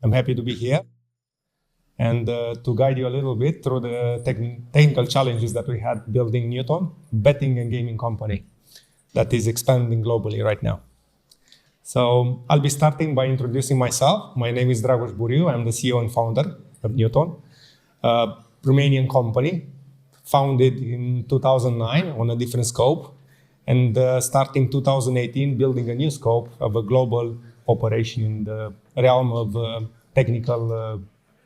I'm happy to be here and to guide you a little bit through the technical challenges that we had building Newton, betting and gaming company that is expanding globally right now. So I'll be starting by introducing myself. My name is Dragoș Buriu. I'm the CEO and founder of Newton, a Romanian company founded in 2009 on a different scope, and starting 2018 building a new scope of a global operation in the realm of technical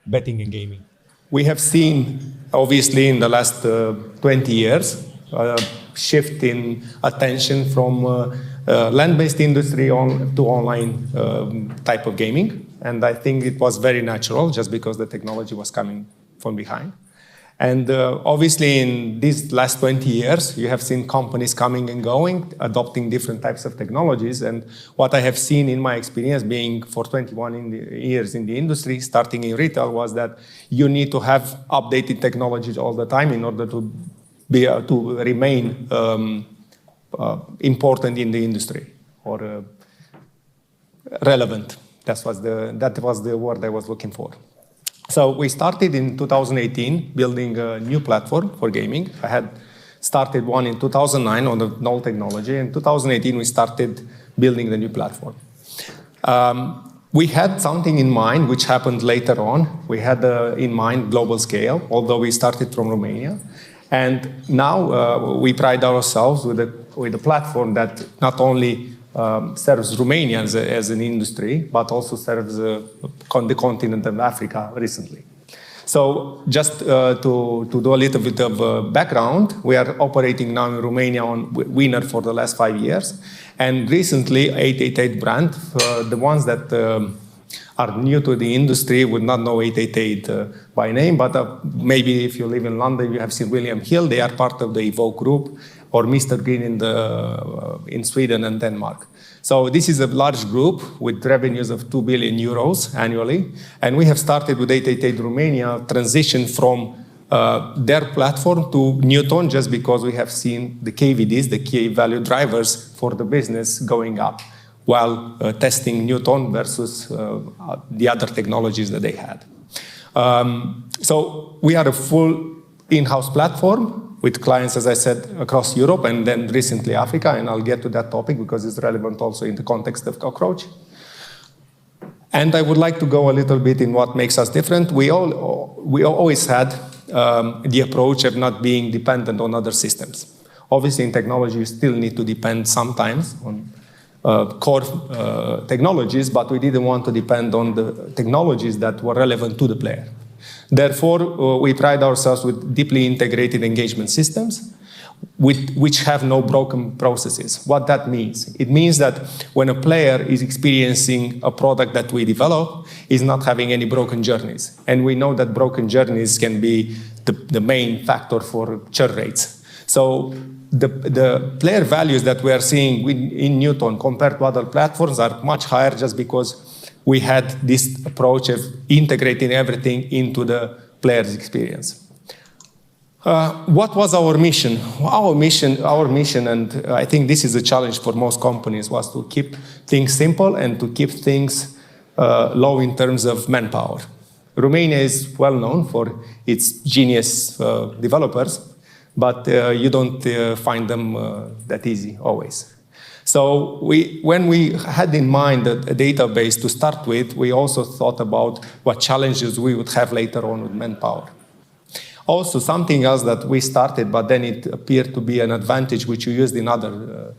betting and gaming. We have seen, obviously, in the last 20 years, a shift in attention from land-based industry to online type of gaming. And I think it was very natural just because the technology was coming from behind. And obviously, in these last 20 years, you have seen companies coming and going, adopting different types of technologies. And what I have seen in my experience, being for 21 years in the industry, starting in retail, was that you need to have updated technologies all the time in order to remain important in the industry or relevant. That was the word I was looking for. So we started in 2018 building a new platform for gaming. I had started one in 2009 on the old technology. In 2018, we started building the new platform. We had something in mind, which happened later on. We had in mind global scale, although we started from Romania. And now we pride ourselves with a platform that not only serves Romania as an industry, but also serves the continent of Africa recently. So just to do a little bit of background, we are operating now in Romania on Winner for the last 5 years. And recently, 888 brand, the ones that are new to the industry would not know 888 by name, but maybe if you live in London, you have seen William Hill. They are part of the Evoke group, or Mr. Green in Sweden and Denmark. So this is a large group with revenues of 2 billion euros annually. And we have started with 888 Romania, transition from their platform to Newton, just because we have seen the KVDs, the key value drivers for the business, going up while testing Newton versus the other technologies that they had. So we are a full in-house platform with clients, as I said, across Europe and then recently Africa, and I'll get to that topic because it's relevant also in the context of Cockroach. And I would like to go a little bit in what makes us different. We always had the approach of not being dependent on other systems. Obviously, in technology, you still need to depend sometimes on core technologies, but we didn't want to depend on the technologies that were relevant to the player. Therefore, we pride ourselves with deeply integrated engagement systems which have no broken processes. What that means? It means that when a player is experiencing a product that we develop, is not having any broken journeys. And we know that broken journeys can be the main factor for churn rates. So the player values that we are seeing in Newton compared to other platforms are much higher just because we had this approach of integrating everything into the player's experience. What was our mission? Our mission, and I think this is a challenge for most companies, was to keep things simple and to keep things low in terms of manpower. Romania is well known for its genius developers, but you don't find them that easy always. So when we had in mind a database to start with, we also thought about what challenges we would have later on with manpower. Also, something else that we started, but then it appeared to be an advantage which we used in other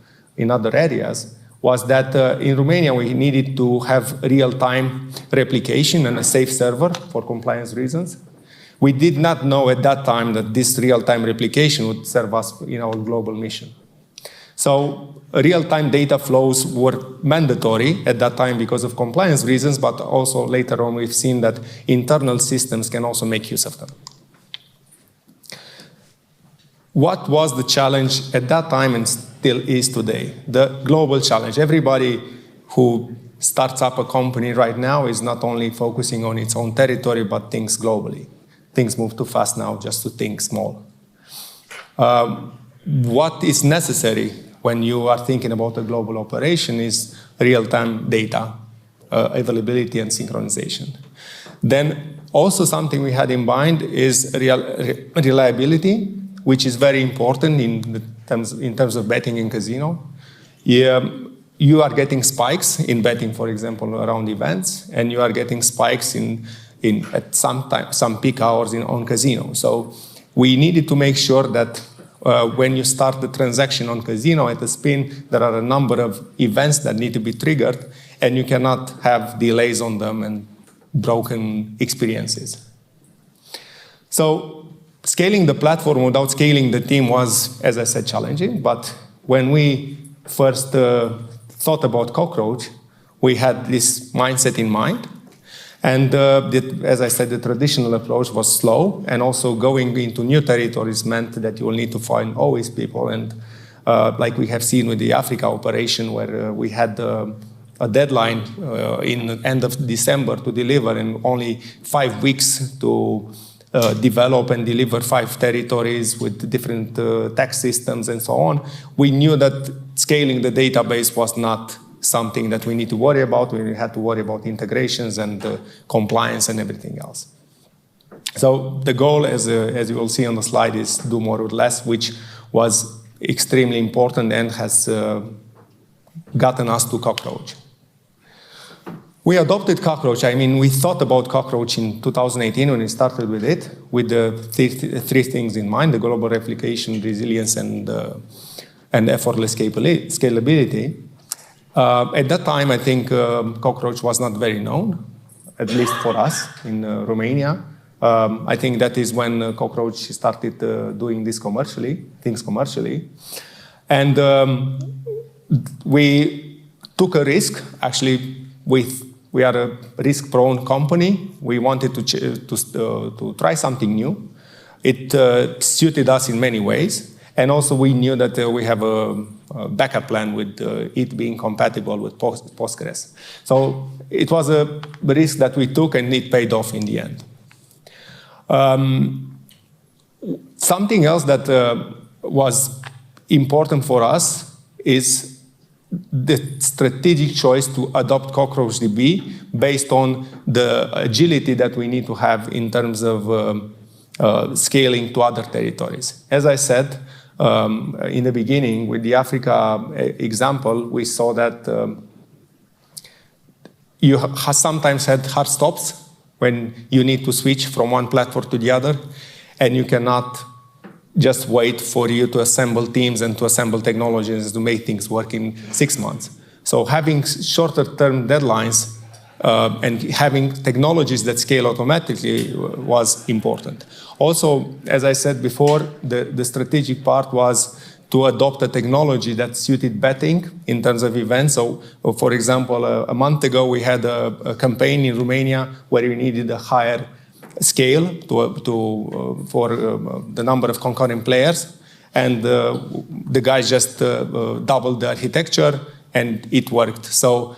areas, was that in Romania we needed to have real-time replication and a safe server for compliance reasons. We did not know at that time that this real-time replication would serve us in our global mission. So real-time data flows were mandatory at that time because of compliance reasons, but also later on we've seen that internal systems can also make use of them. What was the challenge at that time and still is today? The global challenge. Everybody who starts up a company right now is not only focusing on its own territory, but thinks globally. Things move too fast now just to think small. What is necessary when you are thinking about a global operation is real-time data availability and synchronization. Then also something we had in mind is reliability, which is very important in terms of betting in casino. You are getting spikes in betting, for example, around events, and you are getting spikes at some peak hours on casino. So we needed to make sure that when you start the transaction on casino at a spin, there are a number of events that need to be triggered, and you cannot have delays on them and broken experiences. So scaling the platform without scaling the team was, as I said, challenging. But when we first thought about Cockroach, we had this mindset in mind. And as I said, the traditional approach was slow, and also going into new territories meant that you will need to find always people. And like we have seen with the Africa operation, where we had a deadline in the end of December to deliver, and only 5 weeks to develop and deliver 5 territories with different tax systems and so on. We knew that scaling the database was not something that we need to worry about. We had to worry about integrations and compliance and everything else. So the goal, as you will see on the slide, is do more with less, which was extremely important and has gotten us to Cockroach. We adopted Cockroach. I mean, we thought about Cockroach in 2018 when we started with it, with the three things in mind: the global replication, resilience, and effortless scalability. At that time, I think Cockroach was not very known, at least for us in Romania. I think that is when Cockroach started doing things commercially. And we took a risk. Actually, we are a risk-prone company. We wanted to try something new. It suited us in many ways. And also we knew that we have a backup plan with it being compatible with Postgres. So it was a risk that we took, and it paid off in the end. Something else that was important for us is the strategic choice to adopt CockroachDB based on the agility that we need to have in terms of scaling to other territories. As I said in the beginning, with the Africa example, we saw that you sometimes had hard stops when you need to switch from one platform to the other, and you cannot just wait for you to assemble teams and to assemble technologies to make things work in 6 months. So having shorter term deadlines and having technologies that scale automatically was important. Also, as I said before, the strategic part was to adopt a technology that suited betting in terms of events. So, for example, a month ago, we had a campaign in Romania where we needed a higher scale for the number of concurrent players, and the guys just doubled the architecture, and it worked. So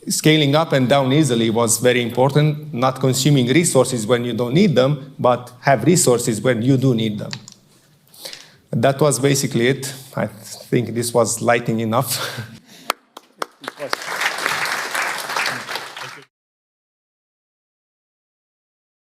scaling up and down easily was very important, not consuming resources when you don't need them, but have resources when you do need them. That was basically it. I think this was lighting enough.